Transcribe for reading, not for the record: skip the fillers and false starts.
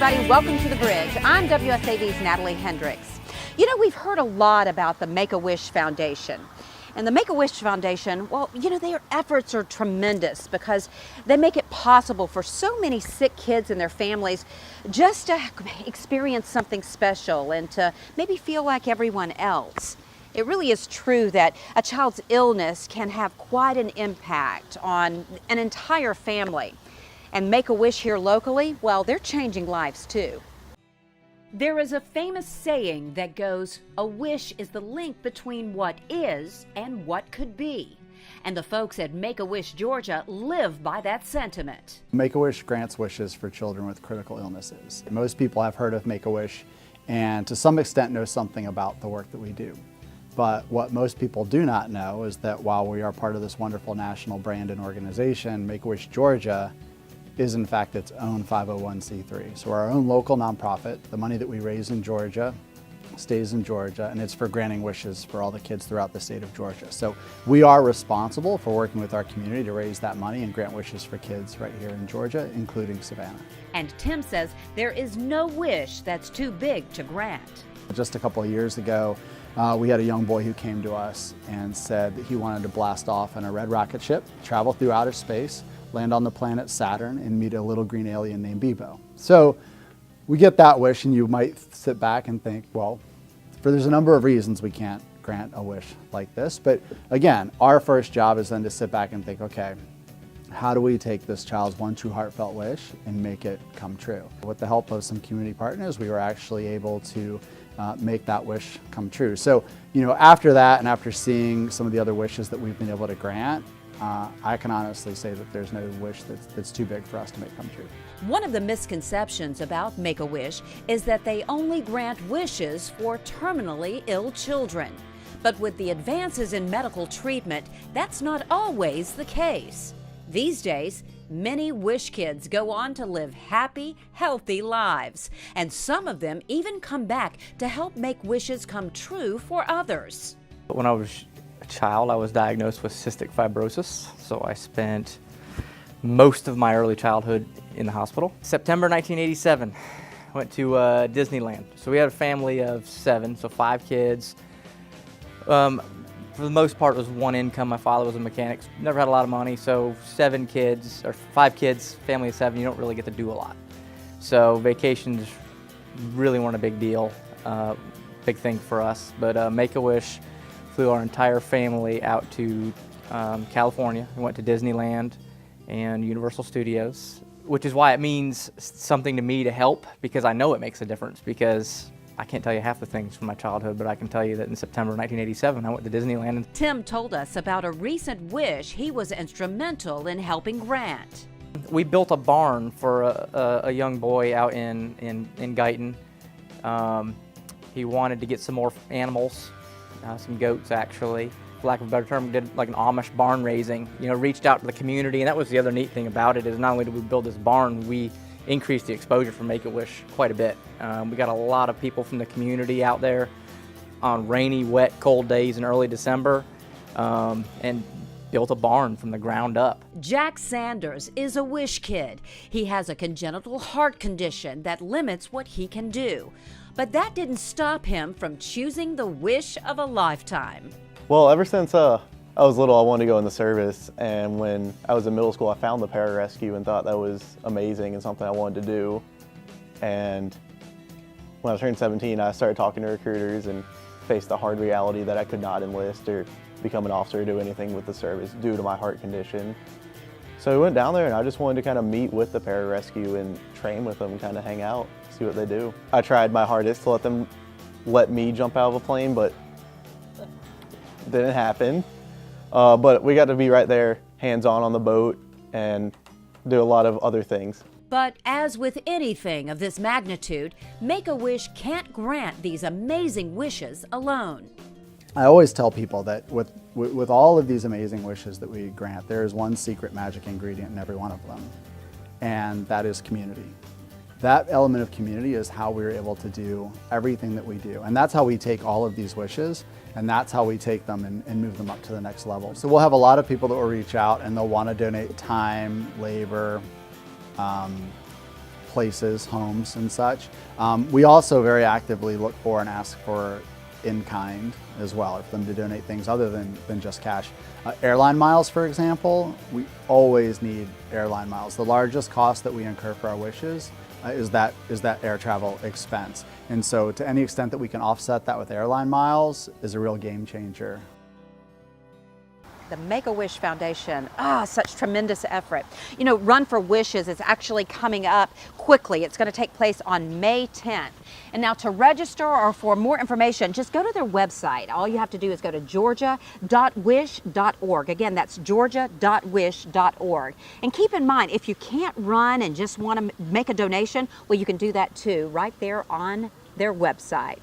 everybody. Welcome to The Bridge. I'm WSAV's Natalie Hendricks. You know, we've heard a lot about the Make-A-Wish Foundation. And the Make-A-Wish Foundation, well, you know, their efforts are tremendous because they make it possible for so many sick kids and their families just to experience something special and to maybe feel like everyone else. It really is true that a child's illness can have quite an impact on an entire family. And Make-A-Wish here locally, well, they're changing lives too. There is a famous saying that goes, a wish is the link between what is and what could be. And the folks at Make-A-Wish Georgia live by that sentiment. Make-A-Wish grants wishes for children with critical illnesses. Most people have heard of Make-A-Wish and to some extent know something about the work that we do. But what most people do not know is that while we are part of this wonderful national brand and organization, Make-A-Wish Georgia is in fact its own 501c3. So we're our own local nonprofit. The money that we raise in Georgia stays in Georgia, and it's for granting wishes for all the kids throughout the state of Georgia. So we are responsible for working with our community to raise that money and grant wishes for kids right here in Georgia, including Savannah. And Tim says there is no wish that's too big to grant. Just a couple of years ago, we had a young boy who came to us and said that he wanted to blast off in a red rocket ship, travel through outer space, land on the planet Saturn, and meet a little green alien named Bebo. So we get that wish, and you might sit back and think, well, there's a number of reasons we can't grant a wish like this. But again, our first job is then to sit back and think, okay, how do we take this child's one true heartfelt wish and make it come true? With the help of some community partners, we were actually able to make that wish come true. So, you know, after that and after seeing some of the other wishes that we've been able to grant, I can honestly say that there's no wish that's too big for us to make come true. One of the misconceptions about Make-A-Wish is that they only grant wishes for terminally ill children. But with the advances in medical treatment, that's not always the case. These days, many wish kids go on to live happy, healthy lives. And some of them even come back to help make wishes come true for others. When I was a child, I was diagnosed with cystic fibrosis, so I spent most of my early childhood in the hospital. September 1987, I went to Disneyland. So we had a family of 7, so 5 kids. For the most part, it was one income. My father was a mechanic, never had a lot of money, so 7 kids, or 5 kids, family of 7, you don't really get to do a lot. So vacations really weren't a big deal, big thing for us. But Make-A-Wish flew our entire family out to California. We went to Disneyland and Universal Studios, which is why it means something to me to help, because I know it makes a difference, because I can't tell you half the things from my childhood, but I can tell you that in September 1987, I went to Disneyland. Tim told us about a recent wish he was instrumental in helping grant. We built a barn for a young boy out in Guyton. He wanted to get some more animals, some goats actually. For lack of a better term, we did like an Amish barn raising. You know, reached out to the community, and that was the other neat thing about it, is not only did we build this barn, we increased the exposure for Make-A-Wish quite a bit. We got a lot of people from the community out there on rainy, wet, cold days in early December, and built a barn from the ground up. Jack Sanders is a wish kid. He has a congenital heart condition that limits what he can do. But that didn't stop him from choosing the wish of a lifetime. Well, ever since I was little, I wanted to go in the service, and when I was in middle school, I found the pararescue and thought that was amazing and something I wanted to do. And when I turned 17, I started talking to recruiters and faced the hard reality that I could not enlist or become an officer or do anything with the service due to my heart condition. So we went down there, and I just wanted to kind of meet with the pararescue and train with them, kind of hang out, see what they do. I tried my hardest to let me jump out of a plane, but it didn't happen. But we got to be right there, hands-on on the boat, and do a lot of other things. But as with anything of this magnitude, Make-A-Wish can't grant these amazing wishes alone. I always tell people that with all of these amazing wishes that we grant, there is one secret magic ingredient in every one of them, and that is community. That element of community is how we're able to do everything that we do. And that's how we take all of these wishes, and that's how we take them and move them up to the next level. So we'll have a lot of people that will reach out and they'll want to donate time, labor, places, homes and such. We also very actively look for and ask for in-kind as well, for them to donate things other than just cash. Airline miles, for example, we always need airline miles. The largest cost that we incur for our wishes is that air travel expense. And so to any extent that we can offset that with airline miles is a real game changer. The Make-A-Wish Foundation, such tremendous effort. You know, Run for Wishes is actually coming up quickly. It's going to take place on May 10th. And now to register or for more information, just go to their website. All you have to do is go to georgia.wish.org. Again, that's georgia.wish.org. And keep in mind, if you can't run and just want to make a donation, well, you can do that too, right there on their website.